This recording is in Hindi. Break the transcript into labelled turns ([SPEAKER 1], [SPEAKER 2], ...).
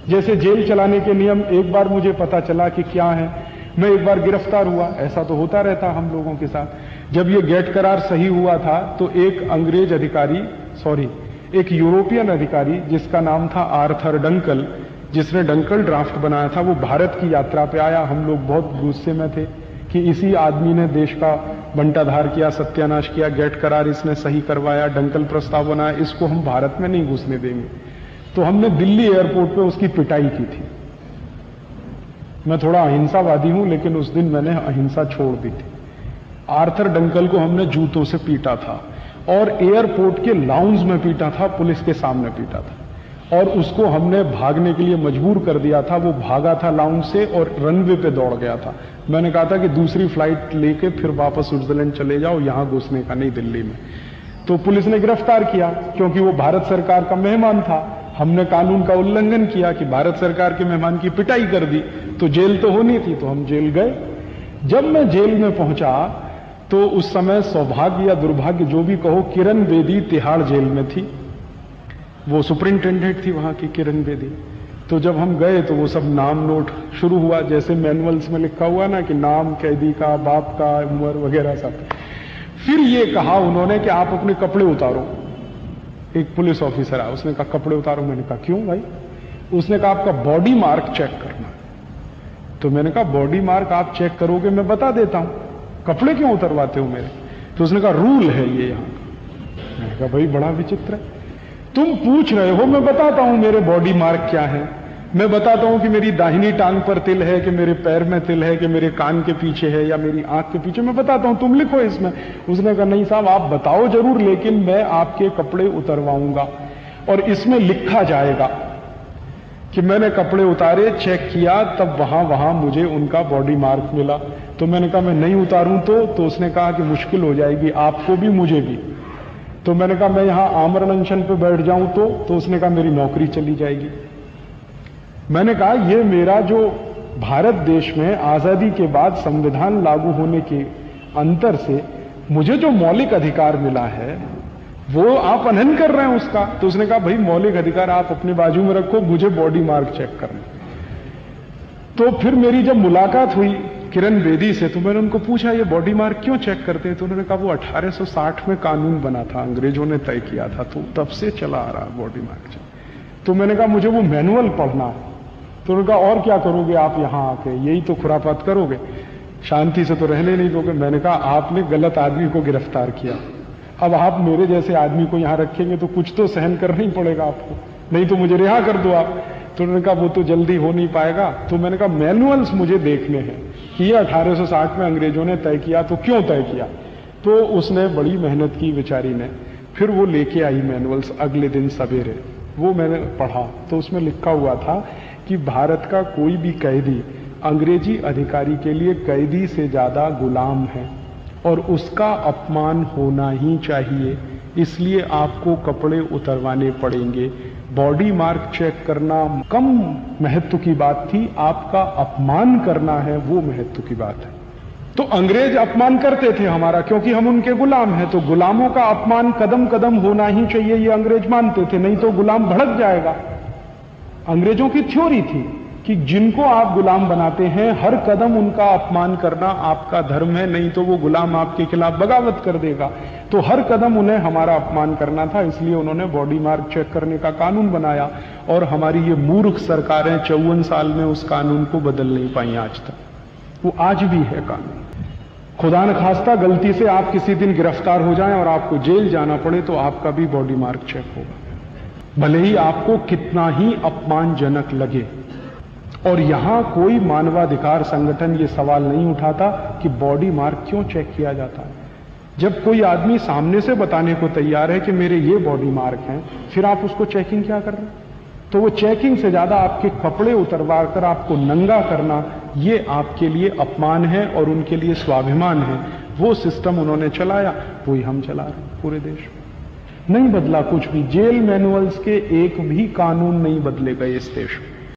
[SPEAKER 1] जैसे जेल चलाने के नियम, एक बार मुझे पता चला कि क्या है, मैं एक बार गिरफ्तार हुआ, ऐसा तो होता रहता हम लोगों के साथ। जब ये गेट करार सही हुआ था तो एक अंग्रेज अधिकारी, एक यूरोपियन अधिकारी जिसका नाम था आर्थर डंकल, जिसने डंकल ड्राफ्ट बनाया था, वो भारत की यात्रा पे आया। हम लोग बहुत गुस्से में थे कि इसी आदमी ने देश का बंटाधार किया, सत्यानाश किया, गेट करार इसने सही करवाया, डंकल प्रस्ताव बनाया, इसको हम भारत में नहीं घुसने देंगे। तो हमने दिल्ली एयरपोर्ट पे उसकी पिटाई की थी। मैं थोड़ा अहिंसावादी हूं, लेकिन उस दिन मैंने अहिंसा छोड़ दी थी। आर्थर डंकल को हमने जूतों से पीटा था और एयरपोर्ट के लाउंज में पीटा था, पुलिस के सामने पीटा था, और उसको हमने भागने के लिए मजबूर कर दिया था। वो भागा था लाउंज से और रनवे पे दौड़ गया था। मैंने कहा था कि दूसरी फ्लाइट लेके फिर वापस स्विट्जरलैंड चले जाओ, यहां घुसने का नहीं दिल्ली में। तो पुलिस ने गिरफ्तार किया क्योंकि वो भारत सरकार का मेहमान था। हमने कानून का उल्लंघन किया कि भारत सरकार के मेहमान की पिटाई कर दी, तो जेल तो होनी थी, तो हम जेल गए। जब मैं जेल में पहुंचा तो उस समय सौभाग्य या दुर्भाग्य जो भी कहो, किरण बेदी तिहाड़ जेल में थी। वो सुपरिंटेंडेंट थी वहां की, किरण बेदी। तो जब हम गए तो वो सब नाम नोट शुरू हुआ, जैसे मैनुअल्स में लिखा हुआ ना कि नाम कैदी का, बाप का, उम्र वगैरह सब। फिर ये कहा उन्होंने कि आप अपने कपड़े उतारो। एक पुलिस ऑफिसर आया, उसने कहा कपड़े उतारो। मैंने कहा क्यों भाई? उसने कहा आपका बॉडी मार्क चेक करना। तो मैंने कहा बॉडी मार्क आप चेक करोगे, मैं बता देता हूं, कपड़े क्यों उतरवाते हो मेरे? तो उसने कहा रूल है ये यहां का। मैंने कहा भाई बड़ा विचित्र है, तुम पूछ रहे हो, मैं बताता हूं मेरे बॉडी मार्क क्या है। मैं बताता हूं कि मेरी दाहिनी टांग पर तिल है, कि मेरे पैर में तिल है, कि मेरे कान के पीछे है या मेरी आंख के पीछे, मैं बताता हूं, तुम लिखो इसमें। उसने कहा नहीं साहब, आप बताओ जरूर, लेकिन मैं आपके कपड़े उतरवाऊंगा और इसमें लिखा जाएगा कि मैंने कपड़े उतारे, चेक किया, तब वहां मुझे उनका बॉडी मार्क मिला। तो मैंने कहा मैं नहीं उतारूं तो उसने कहा कि मुश्किल हो जाएगी आपको भी मुझे भी। तो मैंने कहा मैं यहां आमरण अनशन पे बैठ जाऊं तो उसने कहा मेरी नौकरी चली जाएगी। मैंने कहा ये मेरा जो भारत देश में आजादी के बाद संविधान लागू होने के अंतर से मुझे जो मौलिक अधिकार मिला है वो आप अनहन कर रहे हैं उसका। तो उसने कहा भाई मौलिक अधिकार आप अपने बाजू में रखो, मुझे बॉडी मार्क चेक करना। तो फिर मेरी जब मुलाकात हुई किरण बेदी से, तो मैंने उनको पूछा ये बॉडी मार्क क्यों चेक करते हैं? तो उन्होंने कहा वो 1860 में कानून बना था, अंग्रेजों ने तय किया था, तो तब से चला आ रहा बॉडी मार्क चेक। तो मैंने कहा मुझे वो मैनुअल पढ़ना है। तो उन्होंने कहा और क्या करोगे आप यहां आके, यही तो खुरापात करोगे, शांति से तो रहने नहीं दोगे। मैंने कहा आपने गलत आदमी को गिरफ्तार किया, अब आप मेरे जैसे आदमी को यहां रखेंगे तो कुछ तो सहन करना ही पड़ेगा आपको, नहीं तो मुझे रिहा कर दो आप। तो उन्होंने कहा वो तो जल्दी हो नहीं पाएगा। तो मैंने कहा मैनुअल्स मुझे देखने हैं कि ये 1860 में अंग्रेजों ने तय किया, तो क्यों तय किया? तो उसने बड़ी मेहनत की बेचारी ने, फिर वो लेके आई मैनुअल्स अगले दिन सवेरे। वो मैंने पढ़ा तो उसमें लिखा हुआ था कि भारत का कोई भी कैदी अंग्रेजी अधिकारी के लिए कैदी से ज्यादा गुलाम है और उसका अपमान होना ही चाहिए, इसलिए आपको कपड़े उतरवाने पड़ेंगे। बॉडी मार्क चेक करना कम महत्व की बात थी, आपका अपमान करना है वो महत्व की बात है। तो अंग्रेज अपमान करते थे हमारा क्योंकि हम उनके गुलाम हैं, तो गुलामों का अपमान कदम कदम होना ही चाहिए, ये अंग्रेज मानते थे, नहीं तो गुलाम भड़क जाएगा। अंग्रेजों की थ्योरी थी कि जिनको आप गुलाम बनाते हैं हर कदम उनका अपमान करना आपका धर्म है, नहीं तो वो गुलाम आपके खिलाफ बगावत कर देगा। तो हर कदम उन्हें हमारा अपमान करना था, इसलिए उन्होंने बॉडी मार्क चेक करने का कानून बनाया। और हमारी ये मूर्ख सरकारें 54 साल में उस कानून को बदल नहीं पाई आज तक, वो आज भी है कानून। खुदा न खास्ता गलती से आप किसी दिन गिरफ्तार हो जाएं और आपको जेल जाना पड़े तो आपका भी बॉडी मार्क चेक होगा, भले ही आपको कितना ही अपमानजनक लगे। और यहां कोई मानवाधिकार संगठन ये सवाल नहीं उठाता कि बॉडी मार्क क्यों चेक किया जाता है। जब कोई आदमी सामने से बताने को तैयार है कि मेरे ये बॉडी मार्क हैं, फिर आप उसको चेकिंग क्या कर रहे हैं? तो वो चेकिंग से ज्यादा आपके कपड़े उतरवा कर आपको नंगा करना, ये आपके लिए अपमान है और उनके लिए स्वाभिमान है। वो सिस्टम उन्होंने चलाया, वही हम चला रहे हैं पूरे देश में। नहीं बदला कुछ भी, जेल मैनुअल्स के एक भी कानून नहीं बदले गए इस देश में।